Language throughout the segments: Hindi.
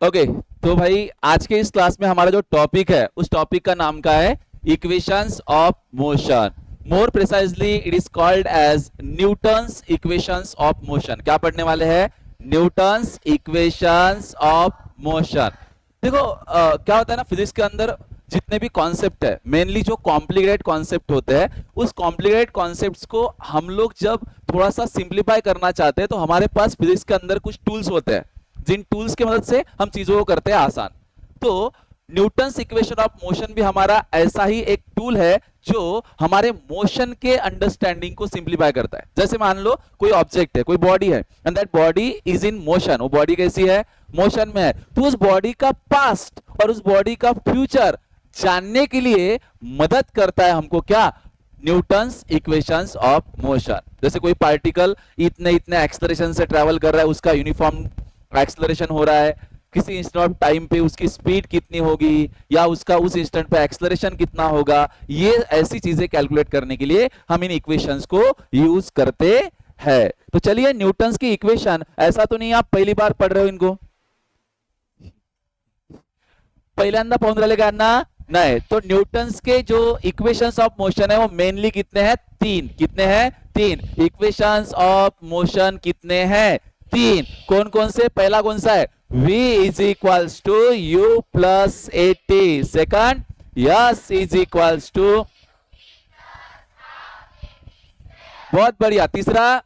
ओके तो भाई आज के इस क्लास में हमारा जो टॉपिक है उस टॉपिक का नाम का है equations of motion. More precisely it is called as Newton's equations of motion. क्या पढ़ने वाले हैं? Newton's equations of motion. देखो क्या होता है ना, फिजिक्स के अंदर जितने भी कॉन्सेप्ट है, मेनली जो कॉम्प्लिकेटेड कॉन्सेप्ट होते हैं, उस कॉम्प्लिकेटेड कॉन्सेप्ट्स को हम लोग जब थोड़ा सा सिंप्लीफाई करना चाहते हैं तो हमारे पास फिजिक्स के अंदर कुछ टूल्स होते हैं, जिन टूल्स की मदद से हम चीजों को करते हैं आसान। तो न्यूटन्स इक्वेशन ऑफ मोशन भी हमारा ऐसा ही एक टूल है जो हमारे मोशन के अंडरस्टैंडिंग को सिंप्लीफाई करता है। जैसे मान लो कोई ऑब्जेक्ट है, कोई बॉडी है, and that body is in motion. वो बॉडी कैसी है? मोशन में है। तो उस बॉडी का पास्ट और उस बॉडी का फ्यूचर जानने के लिए मदद करता है हमको क्या? Newton's equations of motion. जैसे कोई पार्टिकल इतने इतने एक्सेलरेशन से ट्रेवल कर रहा है, उसका यूनिफॉर्म एक्सेलरेशन हो रहा है, किसी इंस्टेंट ऑफ टाइम पे उसकी स्पीड कितनी होगी या उसका उस इंस्टेंट पे एक्सेलरेशन कितना होगा, ये ऐसी चीजें कैलकुलेट करने के लिए हम इन इक्वेशंस को यूज करते हैं। तो चलिए, न्यूटन्स की इक्वेशन, ऐसा तो नहीं आप पहली बार पढ़ रहे हो इनको, पहिल्यांदा पाहून राहिले का ना? नहीं। तो न्यूटन्स के जो इक्वेशंस ऑफ मोशन है वो मेनली कितने हैं? तीन। कितने हैं? तीन। इक्वेशंस ऑफ मोशन कितने हैं? तीन। कौन कौन से? पहला कौन सा है? v is equals to u plus a t. Second, s is equals to, बहुत बढ़िया। तीसरा,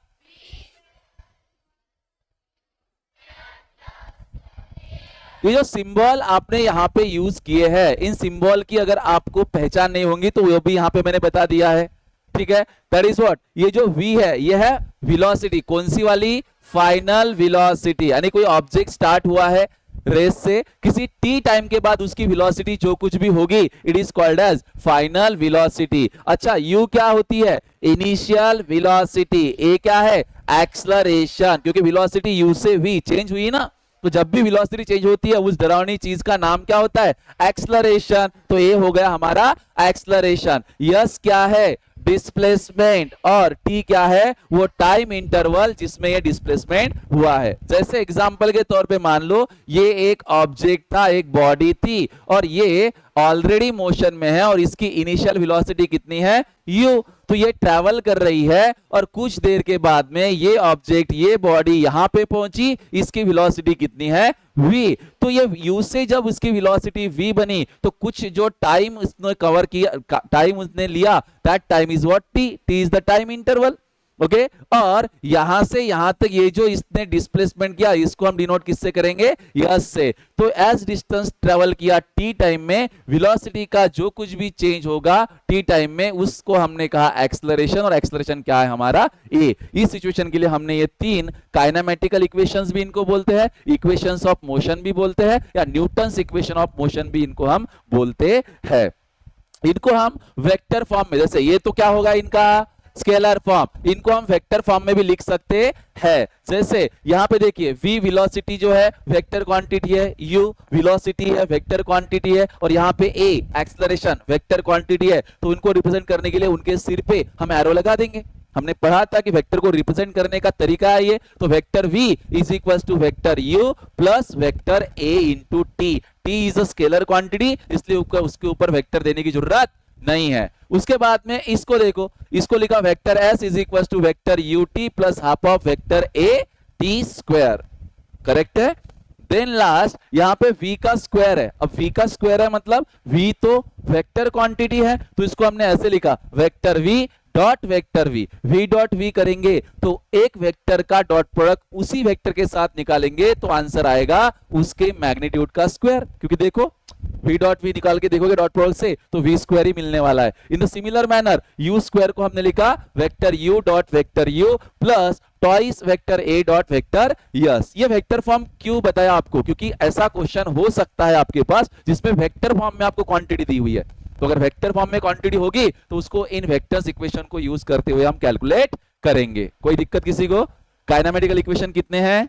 ये जो सिंबल आपने यहाँ पे यूज किए हैं, इन सिंबल की अगर आपको पहचान नहीं होंगी तो वो भी यहाँ पे मैंने बता दिया है। ठीक है, दैट इज व्हाट। ये जो v है ये है वेलोसिटी। कौन सी वाली? Final velocity. यानी कोई ऑब्जेक्ट स्टार्ट हुआ है रेस से, किसी टी टाइम के बाद उसकी वेलोसिटी जो कुछ भी होगी it is called as final velocity. अच्छा, u क्या होती है? Initial velocity. a क्या है? एक्सलरेशन। क्योंकि वेलोसिटी u से v चेंज हुई ना, तो जब भी वेलोसिटी चेंज होती है उस डरावनी चीज का नाम क्या होता है? एक्सलरेशन। तो ये हो गया हमारा एक्सलरेशन। यस क्या है? डिस्प्लेसमेंट। और टी क्या है? वो टाइम इंटरवल जिसमें ये डिस्प्लेसमेंट हुआ है। जैसे एग्जांपल के तौर पे मान लो ये एक ऑब्जेक्ट था, एक बॉडी थी, और ये ऑलरेडी मोशन में है और इसकी इनिशियल वेलोसिटी कितनी है? u। तो ये ट्रैवल कर रही है और कुछ देर के बाद में ये ऑब्जेक्ट, ये बॉडी यहां पे पहुंची, इसकी वेलोसिटी कितनी है? v। तो ये u से जब उसकी वेलोसिटी v बनी तो कुछ जो टाइम उसने कवर किया, टाइम उसने लिया, that time is what? t। t is the time interval. Okay, और यहां से यहां तक ये जो इसने डिस्प्लेसमेंट किया, इसको हम डिनोट किससे करेंगे? यस से। तो एज डिस्टेंस ट्रेवल किया टी टाइम में, वेलोसिटी का जो कुछ भी चेंज होगा टी टाइम में, उसको हमने कहा एक्सेलरेशन। और एक्सेलरेशन क्या है हमारा? ए। इस सिचुएशन के लिए हमने ये तीन काइनेमेटिकल इक्वेशंस भी इनको बोलते हैं, इक्वेशंस ऑफ मोशन भी बोलते हैं, या न्यूटन्स इक्वेशन ऑफ मोशन भी इनको हम बोलते हैं। इनको हम वेक्टर फॉर्म में, जैसे ये तो क्या होगा इनका? Scalar form. इनको हम वेक्टर फॉर्म में भी लिख सकते हैं। जैसे यहां पे देखिए, v वेलोसिटी जो है वेक्टर क्वांटिटी है, u वेलोसिटी है वेक्टर क्वांटिटी है, और यहाँ पे a एक्सेलरेशन वेक्टर क्वांटिटी है। तो इनको रिप्रेजेंट करने के लिए उनके सिर पे हम एरो लगा देंगे। हमने पढ़ा था कि वेक्टर को रिप्रेजेंट करने का तरीका है ये। तो vector v is equal to vector u plus vector a into t. T is a scalar quantity, इसलिए उसके ऊपर वेक्टर देने की जरूरत नहीं है। उसके बाद में इसको देखो, इसको लिखा vector s is equal to vector u t plus half of vector a t square. Correct है। देन लास्ट यहां पे v का स्क्वायर है। अब v का स्क्वायर है मतलब v तो वेक्टर क्वांटिटी है, तो इसको हमने ऐसे लिखा vector v dot vector v dot v करेंगे तो एक वेक्टर का डॉट प्रोडक्ट उसी वेक्टर के साथ निकालेंगे तो आंसर आएगा उसके मैग्नीट्यूड का स्क्वायर। क्योंकि देखो v डॉट v निकाल के देखोगे डॉट प्रोडक्ट से तो v स्क्वायर ही मिलने वाला है। In the similar manner u square को हमने लिखा vector u dot vector u plus twice vector a dot vector yes. ये वेक्टर फॉर्म क्यों बताया आपको? क्योंकि ऐसा क्वेश्चन हो सकता है आपके पास जिसमें वेक्टर फॉर्म में आपको क्वांटिटी दी हुई है। तो अगर वेक्टर फॉर्म में क्वांटिटी होगी तो उसको इन वेक्टर्स इक्वेशन को यूज करते हुए हम कैलकुलेट करेंगे। कोई दिक्कत किसी को? काइनेमेटिकल इक्वेशन कितने हैं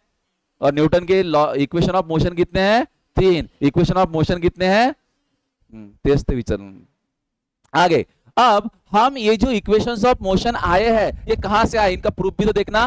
और न्यूटन के इक्वेशन ऑफ मोशन कितने हैं? तीन। इक्वेशन ऑफ मोशन कितने हैं? तेज ते विचार आगे। अब हम ये जो इक्वेशंस ऑफ मोशन आए हैं ये कहां से आए? इनका प्रूफ भी तो देखना,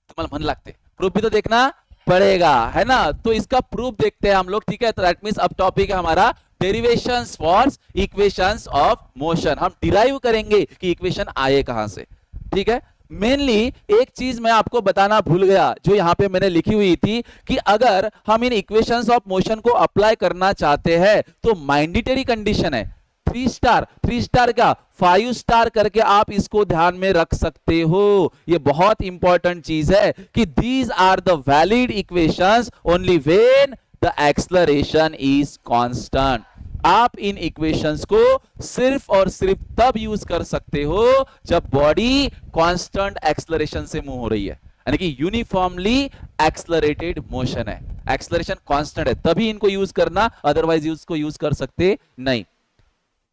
तुम्हारा मन लगते, प्रूफ भी तो देखना। पड़ेगा, है ना। तो इसका प्रूफ देखते हैं हम लोग, ठीक है। तो दैट मींस अब टॉपिक है हमारा derivations for equations of motion. हम डिराइव करेंगे कि इक्वेशन आए कहां से, ठीक है। मेनली एक चीज मैं आपको बताना भूल गया, जो यहां पे मैंने लिखी हुई थी कि अगर हम इन इक्वेशंस ऑफ मोशन को अप्लाई करना चाहते हैं तो मैंडेटरी कंडीशन है 3 स्टार। 3 स्टार क्या 5 स्टार करके आप इसको ध्यान में रख सकते हो। ये बहुत इंपॉर्टेंट चीज है कि these are the valid equations only when the acceleration is constant. आप इन इक्वेशंस को सिर्फ और सिर्फ तब यूज कर सकते हो जब बॉडी कांस्टेंट एक्सेलरेशन से मूव हो रही है, यानी कि यूनिफॉर्मली एक्सेलरेटेड मोशन है, एक्सेलरेशन कांस्टेंट है, तभी इनको यूज करना, अदरवाइज इसको यूज कर सकते नहीं।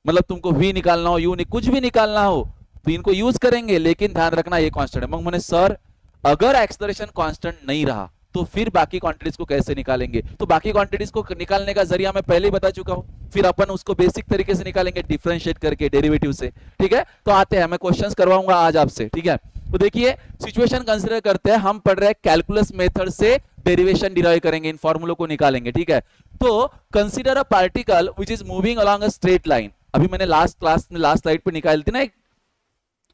मतलब तुमको v निकालना हो, u कुछ भी निकालना हो तो इनको यूज करेंगे, लेकिन ध्यान रखना ये कांस्टेंट है। मैंने सर अगर एक्सेलरेशन कांस्टेंट नहीं रहा तो फिर बाकी क्वांटिटीज को कैसे निकालेंगे? तो बाकी क्वांटिटीज को निकालने का जरिया मैं पहले ही बता चुका हूं, फिर अपन उसको बेसिक तरीके से निकालेंगे डिफरेंशिएट करके डेरिवेटिव से, ठीक है। तो आते हैं, मैं क्वेश्चंस करवाऊंगा आज आपसे, ठीक है। तो देखिए सिचुएशन कंसीडर करते हैं, हम पढ़ रहे हैं कैलकुलस मेथड से डेरिवेशन डिराइव करेंगे, इन फॉर्मूलों को निकालेंगे, ठीक है। तो consider a particle which is moving along a straight line. अभी मैंने लास्ट क्लास में लास्ट स्लाइड पे निकाली थी ना एक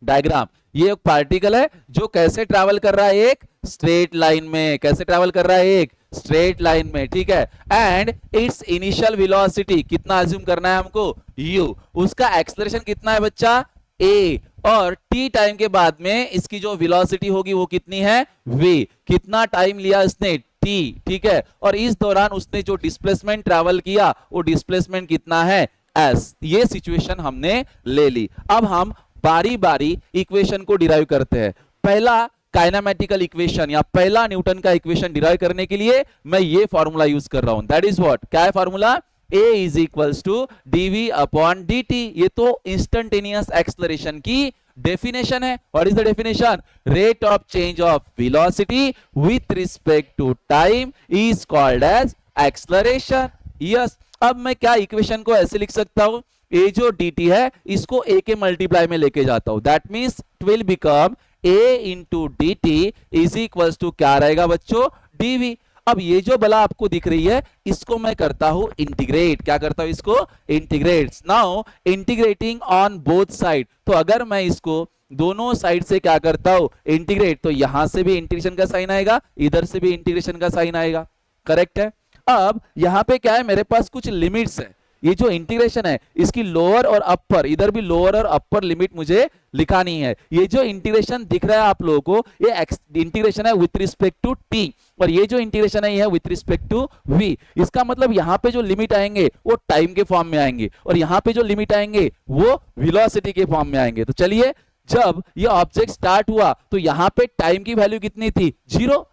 डायग्राम, ये एक पार्टिकल है जो कैसे ट्रैवल कर रहा है, एक स्ट्रेट लाइन में। कैसे ट्रैवल कर रहा है? एक स्ट्रेट लाइन में, ठीक है। एंड इट्स इनिशियल वेलोसिटी कितना अज्यूम करना है हमको? u। उसका एक्सेलरेशन कितना है बच्चा? a। और t टाइम के बाद में इसकी जो वेलोसिटी होगी वो कितनी है? v। कितना टाइम लिया इसने? t, ठीक है। और इस दौरान उसने जो डिस्प्लेसमेंट ट्रैवल किया वो डिस्प्लेसमेंट कितना है? s। ये सिचुएशन हमने ले ली। अब हम बारी बारी इक्वेशन को डिराइव करते हैं। पहला काइनेमेटिकल इक्वेशन या पहला न्यूटन का इक्वेशन डिराइव करने के लिए मैं ये फॉर्मूला यूज कर रहा हूं, दैट इज व्हाट, क्या है formula? a is equals to dv upon dt। ये तो इंस्टेंटेनियस एक्सेलरेशन की डेफिनेशन है। What is the definition? Rate of change of velocity with respect to time is called as acceleration. Yes. अब मैं क्या इक्वेशन को ऐसे लिख सकता हूं, a जो dt है इसको a के मल्टीप्लाई में लेके जाता हूं, that means it will become a into d t is equals to क्या रहेगा बच्चों? dv। अब ये जो बला आपको दिख रही है इसको मैं करता हूं इंटीग्रेट। क्या करता हूं? इसको integrates. Now integrating on both side, तो अगर मैं इसको दोनों साइड से क्या करता हूं? इंटीग्रेट, तो यहां से भी इंटीग्रेशन का साइन आएगा, इधर से भी इंटीग्रेशन का साइन आएगा, करेक्ट है। अब यहां पे क्या है, मेरे पास कुछ लिमिट्स है। ये जो इंटीग्रेशन है इसकी लोअर और अपर, इधर भी लोअर और अपर लिमिट मुझे लिखानी है। ये जो इंटीग्रेशन दिख रहा है आप लोगों को, ये इंटीग्रेशन है विथ रिस्पेक्ट टू टी, और ये जो इंटीग्रेशन है ये है विथ रिस्पेक्ट टू v। इसका मतलब यहां पे जो लिमिट आएंगे वो टाइम के फॉर्म में आएंगे, और यहां पे जो लिमिट आएंगे वो वेलोसिटी के फॉर्म में आएंगे। तो चलिए, जब ये ऑब्जेक्ट स्टार्ट हुआ तो यहां पे टाइम की वैल्यू कितनी थी? 0।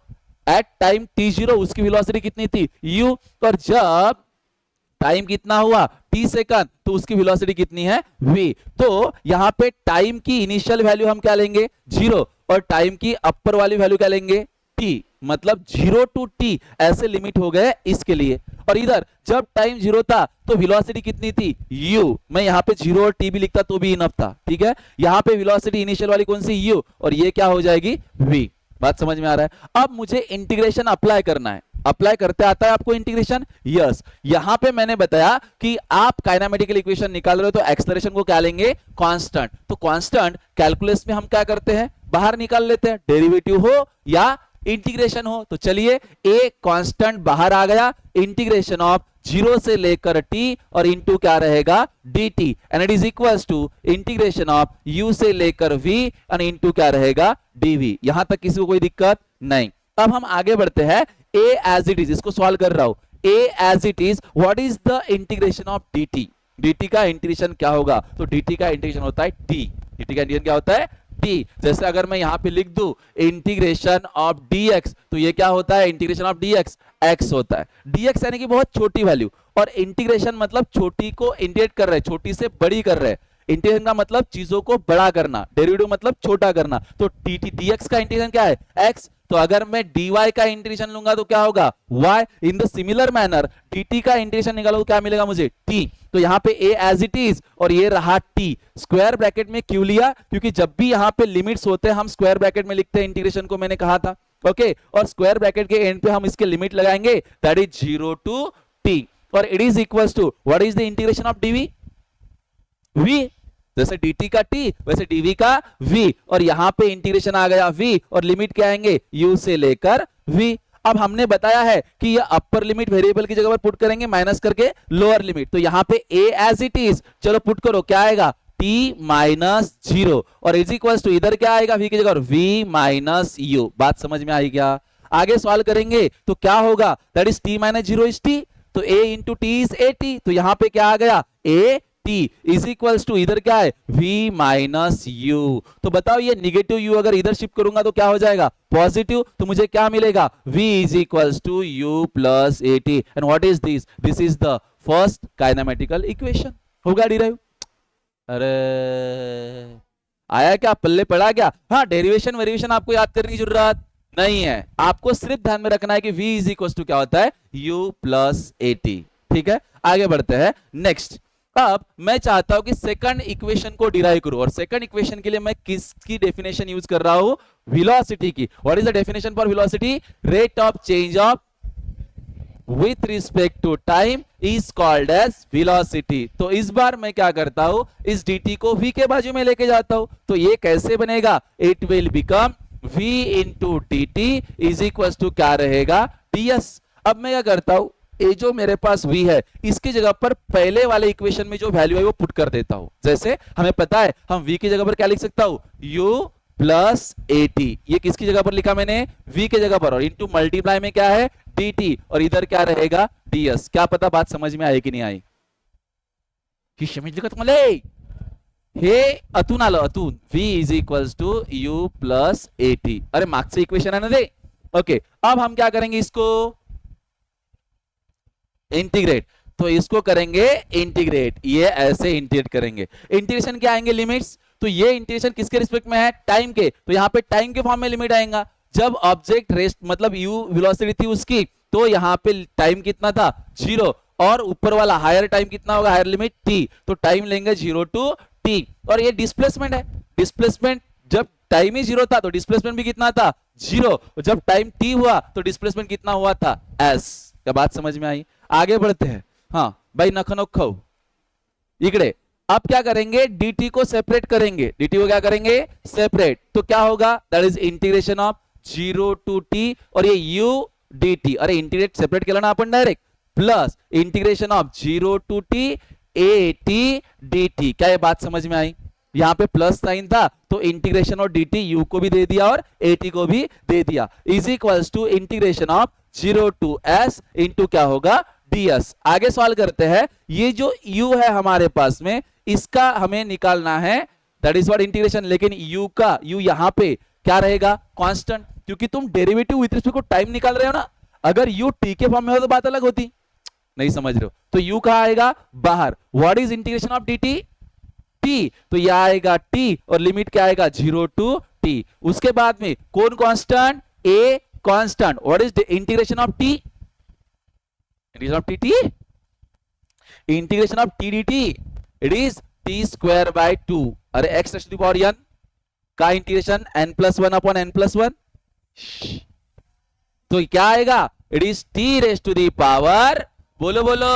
एट टाइम t0 उसकी वेलोसिटी कितनी थी? u। और जब टाइम कितना हुआ? t सेकंड, तो उसकी वेलोसिटी कितनी है? v। तो यहां पे टाइम की इनिशियल वैल्यू हम क्या लेंगे? 0, और टाइम की अपर वाली वैल्यू क्या लेंगे? t। मतलब 0 टू t ऐसे लिमिट हो गए इसके लिए। और इधर जब टाइम 0 था तो वेलोसिटी कितनी थी? u। मैं यहां पे 0 और t भी लिखता तो भी इनफ था, ठीक है। यहां पे वेलोसिटी इनिशियल वाली कौन सी? u, और ये क्या हो जाएगी? v। बात समझ में आ रहा है? अब मुझे इंटीग्रेशन अप्लाई करना है। अप्लाई करते आता है आपको इंटीग्रेशन? यस। यहां पे मैंने बताया कि आप काइनेमेटिकल इक्वेशन निकाल रहे हो तो एक्सेलरेशन को क्या लेंगे? कांस्टेंट। तो कांस्टेंट कैलकुलस में हम क्या करते हैं? बाहर निकाल लेते हैं, डेरिवेटिव हो या इंटीग्रेशन हो। तो चलिए, a कांस्टेंट बाहर आ गया, इंटीग्रेशन ऑफ 0 से लेकर t और इनटू क्या रहेगा? dt, and it is equals to integration of u से लेकर v और इनटू क्या रहेगा? dv। यहां तक किसी को कोई दिक्कत नहीं। अब हम आगे बढ़ते हैं, a as it is, इसको सॉल्व कर रहा हूं। a as it is, what is the integration of dt? dt का इंटीग्रेशन क्या होगा? तो dt का इंटीग्रेशन होता है t। dt का इंटीग्रेशन क्या होता है? t। जैसे अगर मैं यहां पे लिख दूं इंटीग्रेशन ऑफ dx, तो ये क्या होता है? इंटीग्रेशन ऑफ dx x होता है। dx यानी कि बहुत छोटी वैल्यू, और इंटीग्रेशन मतलब छोटी को इंटीग्रेट कर रहे हैं, छोटी से बड़ी कर रहे हैं। इंटीग्रेशन का मतलब चीजों को बड़ा करना, डेरिवेटिव मतलब छोटा करना। तो dx का इंटीग्रेशन क्या है? x। तो अगर मैं dy का इंटीग्रेशन लूंगा तो क्या होगा? y। In the similar manner dt का इंटीग्रेशन निकालो तो क्या मिलेगा मुझे? t। तो यहां पे a as it is और ये रहा t। स्क्वायर ब्रैकेट में क्यों लिया? क्योंकि जब भी यहां पे लिमिट्स होते हैं हम स्क्वायर ब्रैकेट में लिखते हैं इंटीग्रेशन को, मैंने कहा था। ओके और स्क्वायर ब्रैकेट के एंड पे हम इसके लिमिट लगाएंगे, दैट इज 0 टू t, और it is equals to what is the integration of dv, v, जैसे dt का t वैसे dv का v, और यहां पे इंटीग्रेशन आ गया v और लिमिट क्या आएंगे u से लेकर v। अब हमने बताया है कि ये अपर लिमिट वेरिएबल की जगह पर पुट करेंगे माइनस करके लोअर लिमिट, तो यहां पे a एज इट इज, चलो पुट करो, क्या आएगा t माइनस 0 और इज इक्वल टू इधर क्या आएगा v की जगह v माइनस u। बात समझ में आई क्या? आगे सॉल्व करेंगे तो क्या होगा, that is t minus 0 is t, तो a into t is a t, तो यहां पे क्या आ गया a t is equals to इधर क्या है v माइनस u। तो बताओ ये निगेटिव u अगर इधर शिफ्ट करूंगा तो क्या हो जाएगा पॉजिटिव, तो मुझे क्या मिलेगा v is equals to u plus a t, and what is this, this is the first kinematical equation. होगा डिराइव? अरे आया क्या, पल्ले पड़ा क्या? हाँ, डेरिवेशन वेरिएशन आपको याद करने की जरूरत नहीं है, आपको सिर्फ ध्यान में रखना है कि v इज इक्वल टू क्या होता है u प्लस ए टी। ठीक है, आगे बढ़ते हैं नेक्स्ट। अब मैं चाहता हूं कि सेकंड इक्वेशन को डिराइव करूं, और सेकंड इक्वेशन के लिए मैं किसकी डेफिनेशन यूज कर रहा हूं, वेलोसिटी की। What is the definition for velocity, rate of change of with respect to time is called as velocity। तो इस बार मैं क्या करता हूं, इस dt को v के बाजू में लेके जाता हूं, तो ये कैसे बनेगा, it will become v into dt is equals to क्या रहेगा ds। अब मैं क्या करता हूं, ये जो मेरे पास v है इसकी जगह पर पहले वाले इक्वेशन में जो वैल्यू है वो पुट कर देता हूं। जैसे हमें पता है हम v की जगह पर क्या लिख सकता हूं, u प्लस ए टी, ये किसकी जगह पर लिखा मैंने, v के जगह पर, और इनटू मल्टीप्लाई में क्या है dt, और इधर क्या रहेगा ds। क्या पता बात समझ में आई कि नहीं आई, ही समझ का तुम्हारे हे अतुन आलं अतुन, v is equals to u plus a t. अरे मागचं इक्वेशन है ना ते, ओके। अब हम क्या करेंगे, इसको इंटीग्रेट, तो इसको करेंगे इंटीग्रेट, ये ऐसे इंटीग्रेट करेंगे। इंटीग्रेशन क्या आएंगे लिमिट्स, तो ये इंटीग्रेशन किसके रिस्पेक्ट में है, टाइम के, तो यहाँ पे टाइम के फॉर्म में लिमिट आएगा। जब ऑब्जेक्ट रेस्ट मतलब u वेलोसिटी थी उसकी, तो यहाँ पे टाइम कितना था 0, और ऊपर वाला हायर टाइम कितना होगा, हायर लिमिट t, तो टाइम लेंगे 0 टू t। और ये डिस्प्लेसमेंट है, डिस्प्लेसमेंट जब टाइम ही 0 था तो डिस्प्लेसमेंट भी कितना था 0, जब टाइम t हुआ तो डिस्प्लेसमेंट कितना हुआ था s। क्या बात समझ में आई? आगे बढ़ते हैं। हाँ भाई नखनोक खाओ इकड़े। अब क्या करेंगे, dt को सेपरेट करेंगे, dt को क्या करेंगे सेपरेट, तो क्या होगा, that is integration of 0 to t, और ये u dt, अरे इंटीग्रेट सेपरेट केलं ना आपण direct, plus integration of 0 to t a t dt। क्या ये बात समझ में आई? यहां पे प्लस साइन था तो इंटीग्रेशन और dt u को भी दे दिया और a t को भी दे दिया, is equals to integration of 0 to s into क्या होगा ds। आगे सॉल्व करते हैं, ये जो u है हमारे पास में इसका हमें निकालना है, दैट इज व्हाट इंटीग्रेशन, लेकिन u का u यहां पे क्या रहेगा कांस्टेंट, क्योंकि तुम derivative with respect to time निकाल रहे हो ना, अगर u t के फॉर्म में हो तो बात अलग होती, नहीं समझ रहे हो, तो u कहां आएगा बाहर। What is integration of dt t, तो यह आएगा t और लिमिट क्या आएगा 0 टू t। उसके बाद में कौन constant, a constant. What is the integration of t, integration of tt, integration of t dt, it is t square by 2, अरे x to the power n का इंटीग्रेशन n+1 अपॉन n+1, तो क्या आएगा, it is t raise to the power, बोलो बोलो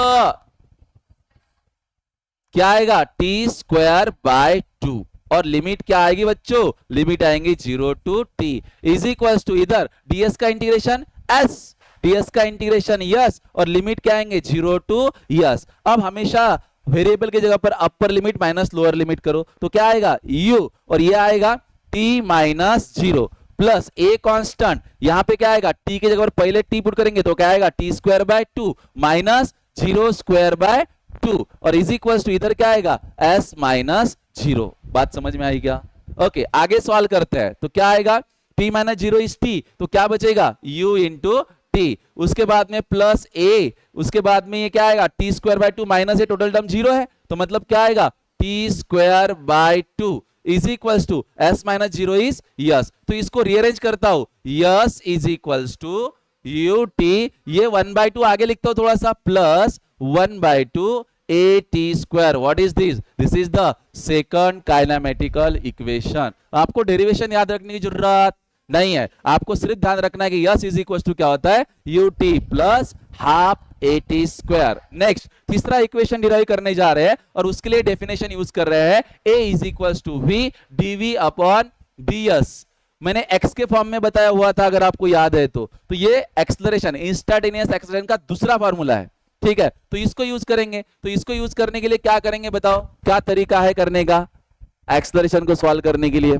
क्या आएगा t स्क्वायर बाय 2, और लिमिट क्या आएगी बच्चों, लिमिट आएंगी 0 to t, is equals to इधर ds का इंटीग्रेशन s, ds का इंटीग्रेशन यस, और लिमिट क्या आएंगे 0 टू यस। अब हमेशा वेरिएबल की जगह पर upper limit minus lower limit करो, तो क्या आएगा u, और ये आएगा t minus 0 plus a constant, यहां पे क्या आएगा t की जगह पर पहले t पुट करेंगे तो क्या आएगा t square by 2 minus 0 square by 2, और इज इक्वल्स टू इधर क्या आएगा s माइनस 0। बात समझ में आई क्या? ओके आगे सवाल करते हैं, तो क्या आएगा t माइनस 0 इज t, तो क्या बचेगा u इंटू t, उसके बाद में प्लस a, उसके बाद में ये क्या आएगा t स्क्वायर बाय 2 माइनस, ये टोटल टर्म 0 है तो मतलब क्या आएगा t square by 2 is equals to s minus 0 is s. तो इसको रीअरेंज करता हूं, s is equals to u t, ये 1/2 आगे लिखता हूं थोड़ा सा, plus 1/2 a t square. What is this, this is the second kinematical equation. आपको डेरिवेशन याद रखने की जरूरत नहीं है। आपको सिर्फ ध्यान रखना है कि यस इज इक्वल टू क्या होता है, ut plus half at square. Next तीसरा इक्वेशन डिराइव करने जा रहे हैं और उसके लिए डेफिनेशन यूज कर रहे हैं a is equal to v dv upon ds। मैंने x के फॉर्म में बताया हुआ था अगर आपको याद है तो ये एक्सेलरेशन, इंस्टेंटेनियस एक्सेलरेशन का दूसरा फार्मूला है, ठीक है। तो इसको यूज करेंगे, तो इसको यूज करने के लिए क्या करेंगे बताओ, क्या तरीका है करने का एक्सेलरेशन को सॉल्व करने के लिए।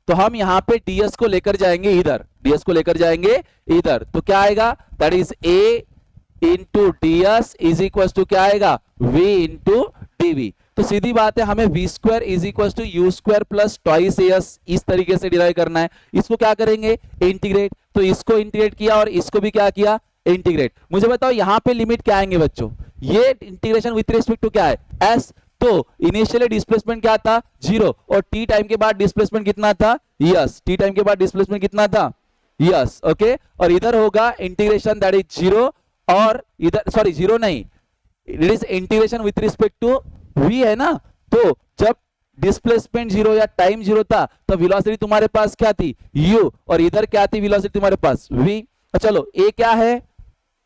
तो हम यहां पे ds को लेकर जाएंगे इधर, ds को लेकर जाएंगे इधर, तो क्या आएगा, that is a into ds is equal to क्या आएगा, v इंटू dv। तो सीधी बात है, हमें v square is equal to u square plus twice as इस तरीके से डिराइव करना है। इसको क्या करेंगे, इंटीग्रेट। तो इसको इंटीग्रेट किया और इसको भी क्या किया, इंटीग्रेट। मुझे बताओ यहां पे लिमिट क्या आएंगे बच्चों, ये इंटीग्रेशन विथ रिस्पेक्ट टू क्या है, s। तो इनिशियली डिस्प्लेसमेंट क्या था, 0, और t टाइम के बाद डिस्प्लेसमेंट कितना था, यस, t टाइम के बाद डिस्प्लेसमेंट कितना था, यस, ओके। और इधर होगा इंटीग्रेशन दैट इज 0, और इधर सॉरी 0 नहीं, it is integration with respect to v है ना। तो जब डिस्प्लेसमेंट 0 या टाइम 0 था तो वेलोसिटी तुम्हारे पास क्या थी, u, और इधर क्या थी वेलोसिटी तुम्हारे पास, v। तो चलो a क्या है,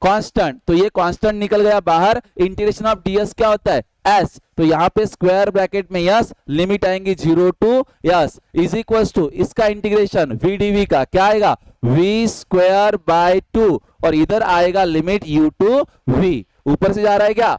कांस्टेंट, तो ये कांस्टेंट निकल गया बाहर। इंटीग्रेशन ऑफ ds क्या होता है, s। तो यहां पे स्क्वायर ब्रैकेट में यस, लिमिट आएंगी 0 to s is equal to इसका इंटीग्रेशन v dv का क्या आएगा, v स्क्वायर बाय 2, और इधर आएगा लिमिट u टू v। ऊपर से जा रहा है क्या,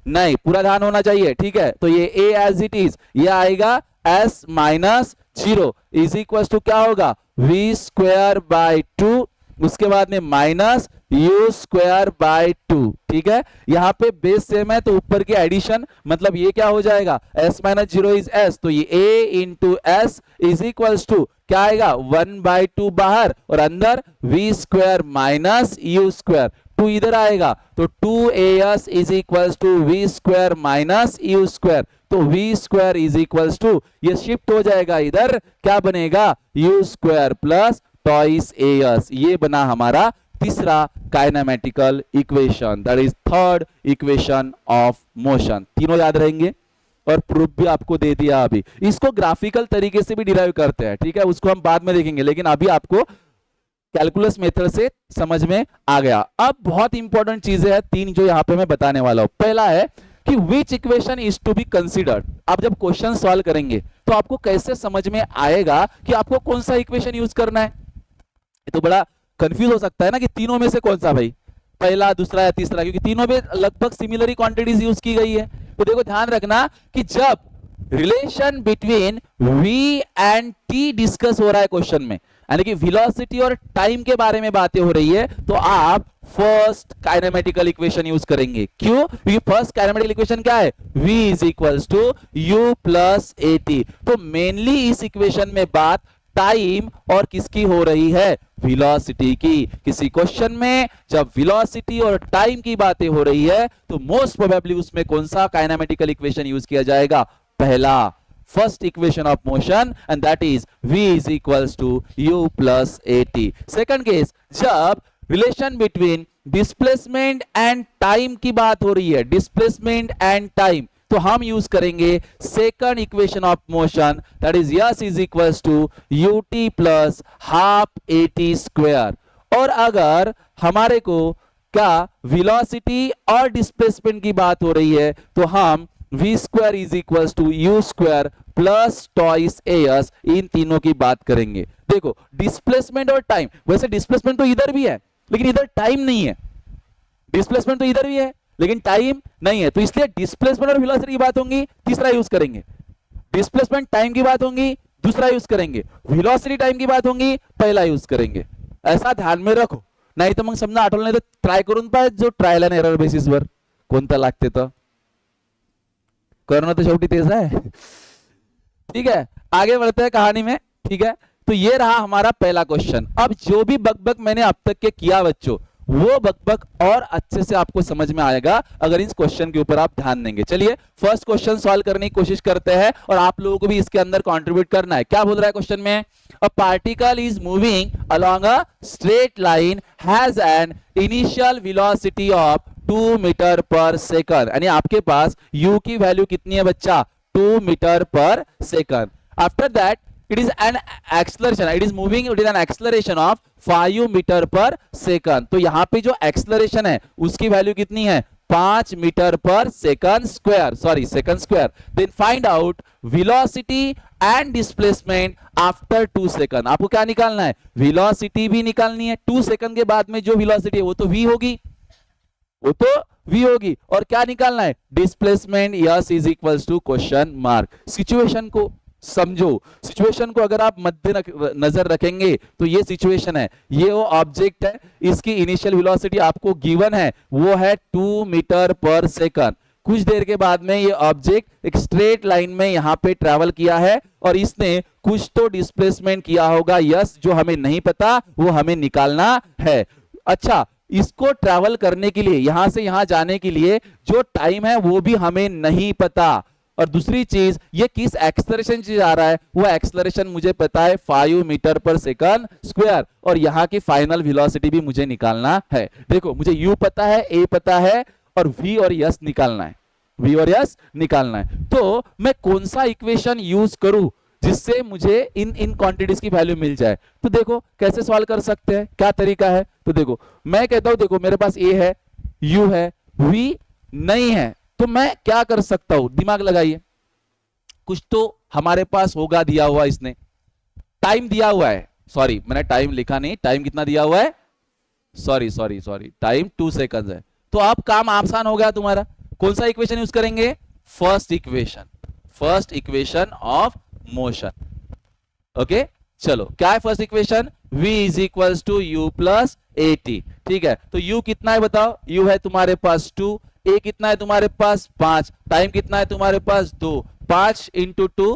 नहीं, पूरा ध्यान होना चाहिए, ठीक है। तो ये a एज इट इज, ये आएगा s minus 0 is equal to क्या होगा, v स्क्वायर बाय 2, उसके बाद में माइनस यू स्क्वायर बाय 2, ठीक है। यहां पे बेस सेम है तो ऊपर की एडिशन, मतलब ये क्या हो जाएगा, s माइनस 0 इज s, तो ये a into s is equal to क्या आएगा, 1/2 बाहर और अंदर v square minus u square, 2 इधर आएगा तो 2as is equal to v square minus u square. तो v square is equal to, ये शिफ्ट हो जाएगा इधर, क्या बनेगा, u square plus twice as। ये बना हमारा तीसरा kinematical equation, that is third equation of motion. तीनों याद रहेंगे और प्रूफ भी आपको दे दिया। अभी इसको ग्राफिकल तरीके से भी डिराइव करते हैं, ठीक है, उसको हम बाद में देखेंगे, लेकिन अभी आपको कैलकुलस मेथड से समझ में आ गया। अब बहुत इंपॉर्टेंट चीजें हैं तीन जो यहां पे मैं बताने वाला हूं। पहला है कि which equation is to be considered. आप जब क्वेश्चन सॉल्व करेंगे तो आपको कैसे समझ में आएगा कि आपको कौन सा इक्वेशन यूज करना है। तो बड़ा कंफ्यूज हो सकता है ना कि तीनों में से कौन सा भाई, पहला, दूसरा या तीसरा, क्योंकि तीनों में लगभग सिमिलर क्वांटिटीज यूज की गई है। तो देखो ध्यान रखना कि जब relation between v and t discuss हो रहा है क्वेश्चन में, यानी कि वेलोसिटी और टाइम के बारे में बातें हो रही है, तो आप फर्स्ट काइनेमेटिकल इक्वेशन यूज करेंगे। क्यों, क्योंकि फर्स्ट काइनेमेटिकल इक्वेशन क्या है, v is equals to u plus at। तो मेनली इस इक्वेशन में बात टाइम और किसकी हो रही है, वेलोसिटी की। किसी क्वेश्चन में जब वेलोसिटी और टाइम की बातें हो रही है तो मोस्ट प्रोबेबली उसमें कौन सा काइनेमेटिकल इक्वेशन यूज किया जाएगा, पहला, first equation of motion, and that is v is equals to u plus at। Second case, जब relation between displacement and time की बात हो रही है, डिस्प्लेसमेंट एंड टाइम, तो हम यूज करेंगे second equation of motion, that is s is equals to ut plus half at square. और अगर हमारे को क्या वेलोसिटी और डिस्प्लेसमेंट की बात हो रही है तो हम v square is equals to u square plus twice as, इन तीनों की बात करेंगे। देखो डिस्प्लेसमेंट और टाइम, वैसे डिस्प्लेसमेंट तो इधर भी है लेकिन इधर टाइम नहीं है, डिस्प्लेसमेंट तो इधर भी है लेकिन टाइम नहीं है, तो इसलिए डिस्प्लेसमेंट और वेलोसिटी की बात होंगी, तीसरा यूज करेंगे। डिस्प्लेसमेंट टाइम की बात होंगी, दूसरा यूज करेंगे। वेलोसिटी टाइम की बात होंगी, पहला यूज करेंगे। ऐसा ध्यान में रखो, नाही तर मग समजा आठवलं नाही तर ट्राय करून पाय, जो ट्रायल एंड एरर बेसिसवर कोणतं लागते तर करणं तर शेवटी तेच आहे। ठीक है, आगे बढ़ते हैं कहानी में, ठीक है। तो ये रहा हमारा पहला क्वेश्चन। अब जो भी बकबक मैंने अब तक के किया बच्चों, वो बकबक और अच्छे से आपको समझ में आएगा अगर इस क्वेश्चन के ऊपर आप ध्यान देंगे। चलिए फर्स्ट क्वेश्चन सॉल्व करने की कोशिश करते हैं और आप लोगों को भी इसके अंदर कंट्रीब्यूट करना है। क्या बोल रहा है क्वेश्चन में, a particle is moving along a straight line has an initial velocity of 2 metre per second, यानी आपके पास u की वैल्यू कितनी है बच्चा, 2 metre per second. After that it is an acceleration, it is moving, it is an acceleration of 5 metre per second. तो यहां पे जो एक्सलरेशन है उसकी वैल्यू कितनी है, 5 metre per second square, sorry second square. Then find out velocity and displacement after 2 second. आपको क्या निकालना है, वेलोसिटी भी निकालनी है। 2 सेकंड के बाद में जो वेलोसिटी है वो तो v होगी, वो तो v होगी, और क्या निकालना है, displacement. S is equals to question mark. Situation को समझो, सिचुएशन को अगर आप मध्य नजर रखेंगे तो ये सिचुएशन है, ये वो ऑब्जेक्ट है, इसकी इनिशियल वेलोसिटी आपको गिवन है, वो है 2 मीटर पर सेकंड। कुछ देर के बाद में ये ऑब्जेक्ट एक स्ट्रेट लाइन में यहां पे ट्रैवल किया है और इसने कुछ तो डिस्प्लेसमेंट किया होगा, यस, जो हमें नहीं पता, वो हमें निकालना है। अच्छा, इसको ट्रैवल करने के लिए, यहां से यहां जाने के लिए जो टाइम है वो भी हमें नहीं पता। और दूसरी चीज, ये किस एक्सलरेशन से जा रहा है, वो एक्सलरेशन मुझे पता है 5 मीटर पर सेकंड स्क्वायर, और यहां की फाइनल वेलोसिटी भी मुझे निकालना है। देखो, मुझे u पता है, a पता है, और v और s निकालना है, v और s निकालना है। तो मैं कौन सा इक्वेशन यूज करूं जिससे मुझे इन क्वांटिटीज की वैल्यू मिल जाए। तो देखो कैसे सॉल्व कर सकते हैं, क्या तरीका है। तो देखो, मैं कहता हूं, देखो मेरे पास a है, u है, v नहीं है, तो मैं क्या कर सकता हूं, दिमाग लगाइए। कुछ तो हमारे पास होगा दिया हुआ, इसने टाइम दिया हुआ है, सॉरी मैंने टाइम लिखा नहीं, टाइम कितना दिया हुआ है, सॉरी टाइम 2 सेकंड है। तो अब काम आसान हो गया तुम्हारा। कौन सा इक्वेशन यूज करेंगे, first equation of motion. Okay, चलो क्या है first equation, v is equals to u plus a t. ठीक है, तो u कितना है बताओ, u है तुम्हारे पास 2, a कितना है तुम्हारे पास 5, टाइम कितना है तुम्हारे पास 2, 5 इंटू 2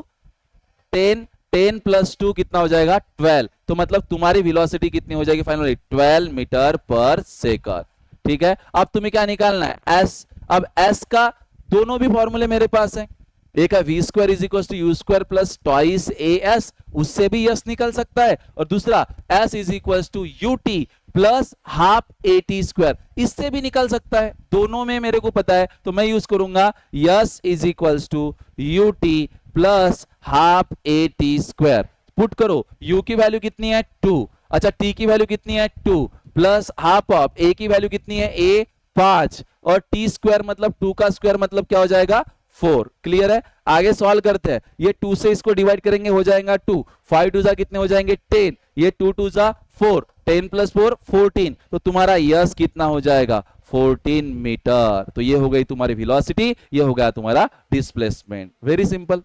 10, 10 प्लस 2 कितना हो जाएगा 12। तो मतलब तुम्हारी वेलोसिटी कितनी हो जाएगी फाइनली, 12 मीटर पर सेकंड। ठीक है, अब तुम्हें क्या निकालना है, s। अब s का दोनों भी फॉर्मूले मेरे पास है, एक है v square is equal to u square plus twice a s, उससे भी यस निकल सकता है, और दूसरा s is equal to u t plus half a t square, इससे भी निकल सकता है। दोनों में मेरे को पता है, तो मैं यूज करूंगा s is equal to u t plus half a t square. Put करो, u की वैल्यू कितनी है 2, अच्छा t की वैल्यू कितनी है 2 प्लस हाफ ऑफ a की वैल्यू कितनी है a 5, और t स्क्वायर मतलब 2 का स्क्वायर मतलब क्या हो जाएगा 4। क्लियर है, आगे सॉल्व करते हैं। ये 2 से इसको डिवाइड करेंगे हो जाएगा 2, 5 2 जा कितने हो जाएंगे 10, ये 2 2 जा 4, 10 प्लस 4 14। तो तुम्हारा यस कितना हो जाएगा 14 मीटर। तो ये हो गई तुम्हारी वेलोसिटी, ये हो गया तुम्हारा डिस्प्लेसमेंट। वेरी सिंपल,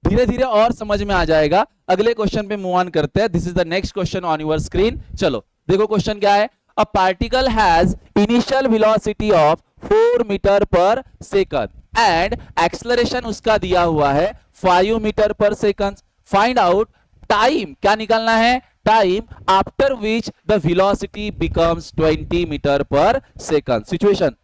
धीरे धीरे और समझ में आ जाएगा। अगले क्वेश्चन पे मूव ऑन करते हैं। This is the next question on your screen. चलो देखो क्वेश्चन क्या है, a particle has initial velocity of 4 metre per second and acceleration उसका दिया हुआ है 5 metre per second. Find out time, क्या निकालना है, time after which the velocity becomes 20 metre per second. Situation,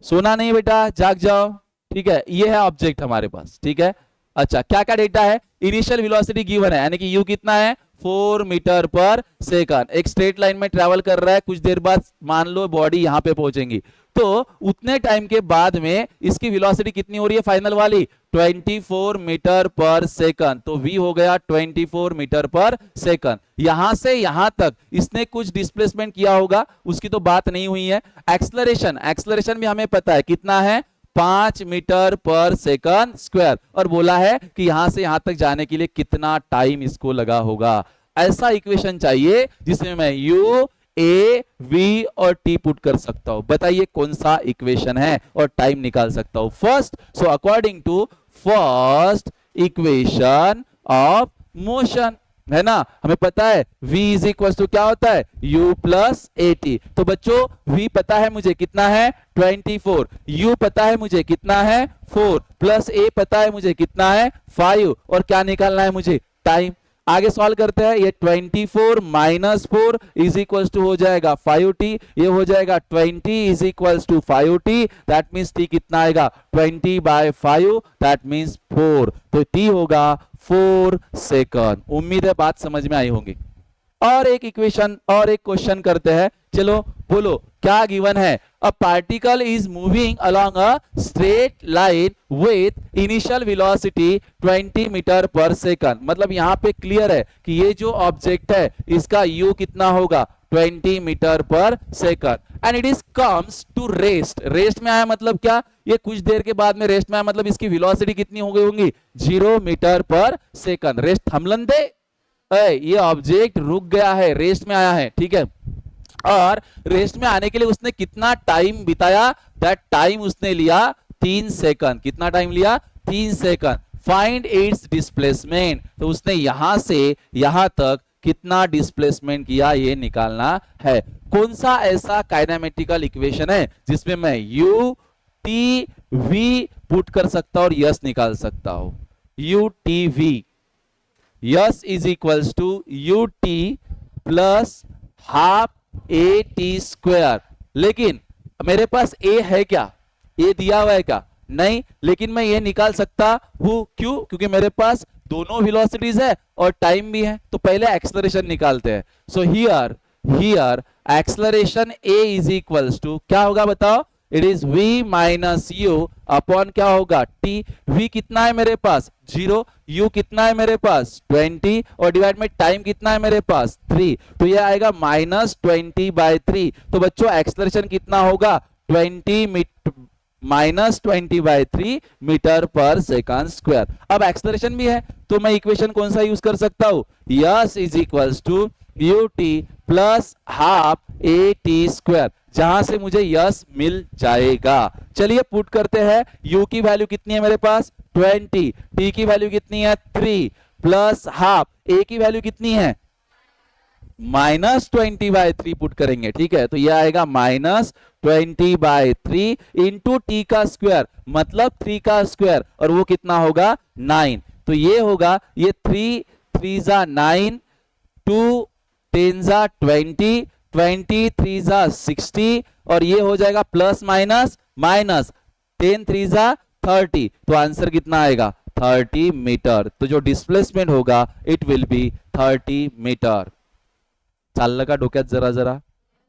सोना नहीं बेटा, जाग जाओ। ठीक है, ये है ऑब्जेक्ट हमारे पास। ठीक है, अच्छा क्या क्या डेटा है, इनिशियल वेलोसिटी गिवन है, यानी कि u कितना है 4 मीटर पर सेकंड, एक स्ट्रेट लाइन में ट्रैवल कर रहा है, कुछ देर बाद मान लो बॉडी यहां पे पहुंचेगी, तो उतने टाइम के बाद में इसकी वेलोसिटी कितनी हो रही है फाइनल वाली 24 मीटर पर सेकंड। तो v हो गया 24 मीटर पर सेकंड। यहां से यहां तक इसने कुछ डिस्प्लेसमेंट किया होगा, उसकी तो बात नहीं हुई है। एक्सलरेशन भी हमें पता है कितना है 5 मीटर पर सेकंड स्क्वायर, और बोला है कि यहां से यहां तक जाने के लिए कितना टाइम इसको लगा होगा। ऐसा इक्वेशन चाहिए जिसमें मैं u a v और t पुट कर सकता हूं। बताइए कौन सा इक्वेशन है और टाइम निकाल सकता हूं। First, so according to first equation of motion, है ना, हमें पता है v इज इक्वल टू क्या होता है u प्लस ए टी। तो बच्चों v पता है मुझे कितना है 24, u पता है मुझे कितना है 4, प्लस a पता है मुझे कितना है 5, और क्या निकालना है मुझे टाइम। आगे सॉल्व करते हैं, ये 24 माइनस 4 इज इक्वल टू हो जाएगा 5t, ये हो जाएगा 20 is equal to 5t, that means t कितना आएगा 20/5, दैट मींस 4। तो t होगा 4 सेकंड। उम्मीद है बात समझ में आई होंगी। और एक इक्वेशन और एक क्वेश्चन करते हैं। चलो बोलो क्या गिवन है। A particle is moving along a straight line with initial velocity 20 metre per second. मतलब यहाँ पे क्लियर है कि ये जो ऑब्जेक्ट है इसका u कितना होगा 20 metre per second and it is comes to rest. Rest में आया मतलब क्या, ये कुछ देर के बाद में रेस्ट में आया मतलब इसकी वेलोसिटी कितनी हो गई होंगी 0 मीटर पर सेकंड। रेस्ट थमलन दे, ये ऑब्जेक्ट रुक गया है, रेस्ट में आया है, ठीक है। और रेस्ट में आने के लिए उसने कितना टाइम बिताया, दैट टाइम उसने लिया 3 सेकंड। कितना टाइम लिया 3 सेकंड। फाइंड इट्स डिस्प्लेसमेंट, तो उसने यहां से यहां तक कितना डिस्प्लेसमेंट किया ये निकालना है। कौन सा ऐसा काइनेमेटिकल इक्वेशन है जिसमें मैं u t v पुट कर सकता हूं और यस निकाल सकता हूं। u t v, s is equals to u t plus half a t square. लेकिन मेरे पास a है क्या, a दिया हुआ है क्या, नहीं, लेकिन मैं ये निकाल सकता हूं। क्यों, क्योंकि मेरे पास दोनों वेलोसिटीज है और टाइम भी है। तो पहले एक्सेलरेशन निकालते हैं। So here acceleration a is equals to क्या होगा बताओ, it is v minus u upon क्या होगा t। v कितना है मेरे पास 0, u कितना है मेरे पास 20 और डिवाइड में टाइम कितना है मेरे पास 3, तो ये आएगा -20/3। तो बच्चों एक्सेलरेशन कितना होगा 20/3 मीटर पर सेकंड स्क्वायर। अब एक्सेलरेशन भी है तो मैं इक्वेशन कौन सा यूज कर सकता हूं, s is equals to u t plus half a t square, जहां से मुझे यस मिल जाएगा। चलिए पुट करते हैं। u की वैल्यू कितनी है मेरे पास 20, t की वैल्यू कितनी है 3 प्लस हाफ, a की वैल्यू कितनी है -20/3 पुट करेंगे, ठीक है। तो ये आएगा -20/3 इंटू टी का स्क्वायर मतलब 3 का स्क्वायर, और वो कितना होगा 9। तो ये होगा, ये 3 3 जा 9, 2 10 जा 20, 20 3 जा 60 और ये हो जाएगा प्लस माइनस माइनस 10 3 जा 30। तो आंसर कितना आएगा 30 मीटर। तो जो डिस्प्लेसमेंट होगा इट विल बी 30 मीटर। चाललं का डोक्यात जरा जरा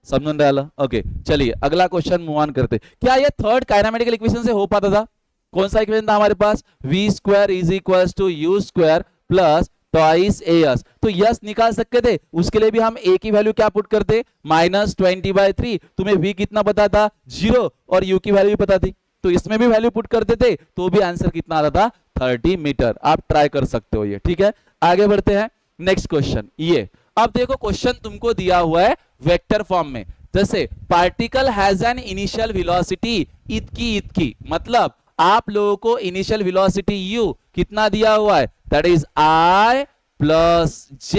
समझून राहिलं। ओके चलिए अगला क्वेश्चन मूव ऑन करते। क्या ये थर्ड काइनेमेटिकल इक्वेशन से हो पाता था? कौन सा इक्वेशन था हमारे पास, v square is equals to u square plus twice as। तो यस निकाल सकते थे, उसके लिए भी हम a की वैल्यू क्या पुट करते -20/3। तुम्हें v कितना पता था 0 और u की वैल्यू भी पता थी, तो इसमें भी वैल्यू पुट करते थे तो भी आंसर कितना आता था 30 मीटर। आप ट्राई कर सकते हो ये, ठीक है। आगे बढ़ते हैं नेक्स्ट क्वेश्चन। ये अब देखो क्वेश्चन तुमको दिया हुआ है वेक्टर फॉर्म में, जैसे particle has an initial velocity इतकी, मतलब आप लोगों को इनिशियल वेलोसिटी u कितना दिया हुआ है, that is i plus j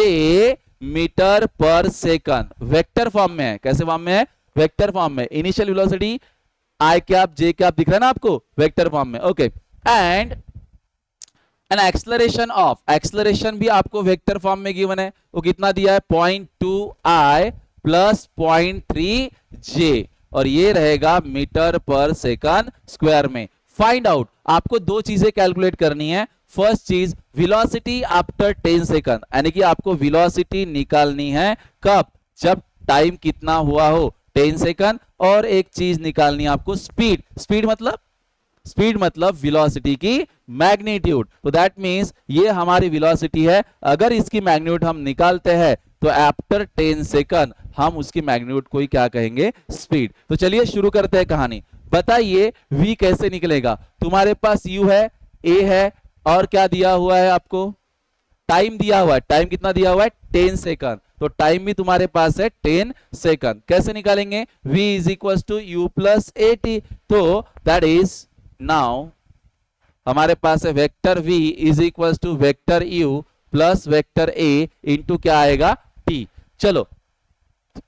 metre per second. Vector form में है, कैसे फॉर्म में है, वेक्टर फॉर्म में। Initial velocity i cap j cap दिख रहा है ना आपको, वेक्टर फॉर्म में, okay. And an acceleration of, acceleration भी आपको वेक्टर फॉर्म में गिवन है, वो कितना दिया है 0.2i प्लस 0.3j और ये रहेगा मीटर पर सेकंड स्क्वायर में। फाइंड आउट, आपको दो चीजें कैलकुलेट करनी है। फर्स्ट चीज वेलोसिटी आफ्टर 10 सेकंड, यानी कि आपको वेलोसिटी निकालनी है कब, जब टाइम कितना हुआ हो 10 सेकंड। और एक चीज निकालनी है आपको स्पीड, स्पीड मतलब वेलोसिटी की मैग्नीट्यूड। तो दैट मींस ये हमारी वेलोसिटी है, अगर इसकी मैग्नीट्यूड हम निकालते हैं तो आफ्टर 10 सेकंड हम उसकी मैग्नीट्यूड को ही क्या कहेंगे, स्पीड। तो चलिए शुरू करते हैं कहानी। बताइए v कैसे निकलेगा। तुम्हारे पास u है, a है और क्या दिया हुआ है आपको, टाइम दिया हुआ है। टाइम कितना दिया हुआ है 10 सेकंड, तो टाइम भी तुम्हारे पास है 10 सेकंड। कैसे निकालेंगे, v is equal to u plus a t. तो दैट इज नाउ हमारे पास है vector v is equal to vector u plus vector a into क्या आएगा t। चलो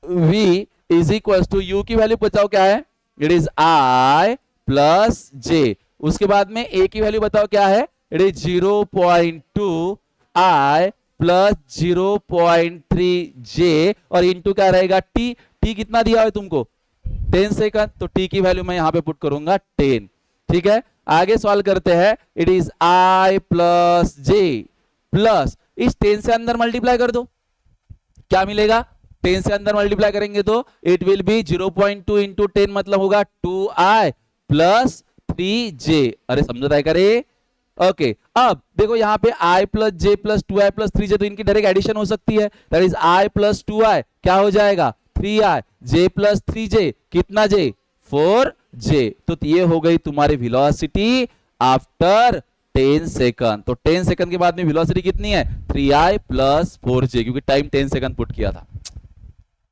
v is equal to u की वैल्यू बताओ क्या है, it is i plus j। उसके बाद में a की वैल्यू बताओ क्या है, it is 0.2 i plus 0.3j और इंटू क्या रहेगा t। t कितना दिया है तुमको 10 सेकंड, तो t की वैल्यू मैं यहां पे पुट करूंगा 10, ठीक है। आगे सॉल्व करते हैं। It is i plus j plus इस 10 से अंदर मल्टीप्लाई कर दो, क्या मिलेगा, 10 से अंदर मल्टीप्लाई करेंगे तो इट विल बी 0.2 इंटू 10 मतलब होगा 2i प्लस 3j। अरे समझो है करे। ओके अब देखो यहाँ पे i plus J plus 2i plus 3j, तो इनकी डायरेक्ट एडिशन हो सकती है, that is i plus 2i क्या हो जाएगा 3i, j प्लस 3j कितना j 4j। तो ये हो गई तुम्हारी वेलोसिटी आफ्टर 10 सेकंड। तो 10 सेकंड के बाद में वेलोसिटी कितनी है 3i प्लस 4j, क्योंकि टाइम 10 सेकंड पुट किया था।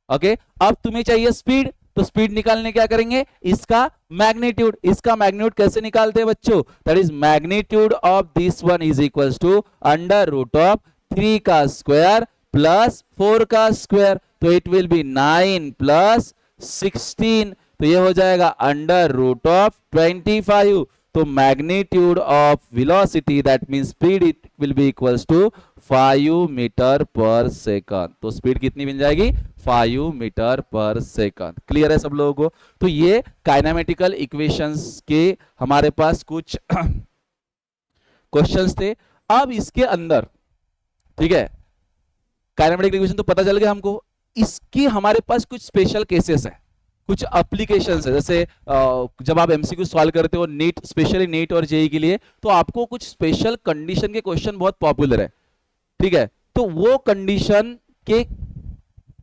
ओके अब तुम्हें चाहिए स्पीड, तो स्पीड निकालने क्या करेंगे, इसका मैग्नीट्यूड। इसका मैग्नीट्यूड कैसे निकालते हैं बच्चों, that is magnitude of this one is equals to under root of 3 का स्क्वायर प्लस 4 का स्क्वायर, तो इट विल बी 9 प्लस 16, तो ये हो जाएगा अंडर रूट ऑफ 25। तो magnitude of velocity that means speed it will be equals to 5 metre per second. तो स्पीड कितनी मिल जाएगी 5 मीटर पर सेकंड। क्लियर है सब लोगों को। तो ये काइनेमेटिकल इक्वेशंस के हमारे पास कुछ क्वेश्चंस थे। अब इसके अंदर ठीक है काइनेमेटिक इक्वेशन तो पता चल गया हमको, इसकी हमारे पास कुछ स्पेशल केसेस है, कुछ एप्लीकेशंस है। जैसे जब आप एमसीक्यू सॉल्व करते हो नीट, स्पेशली नीट और जेई के लिए, तो आपको कुछ स्पेशल कंडीशन के क्वेश्चन बहुत पॉपुलर है, ठीक है। तो वो कंडीशन के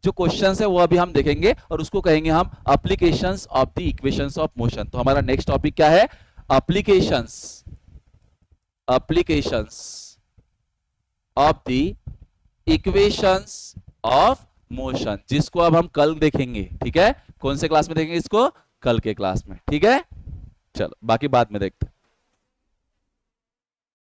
जो क्वेश्चंस है वो अभी हम देखेंगे और उसको कहेंगे हम applications of the equations of motion. तो हमारा नेक्स्ट टॉपिक क्या है, applications of the equations of motion, जिसको अब हम कल देखेंगे। ठीक है, कौन से क्लास में देखेंगे इसको, कल के क्लास में। ठीक है, चलो बाकी बाद में देखते हैं।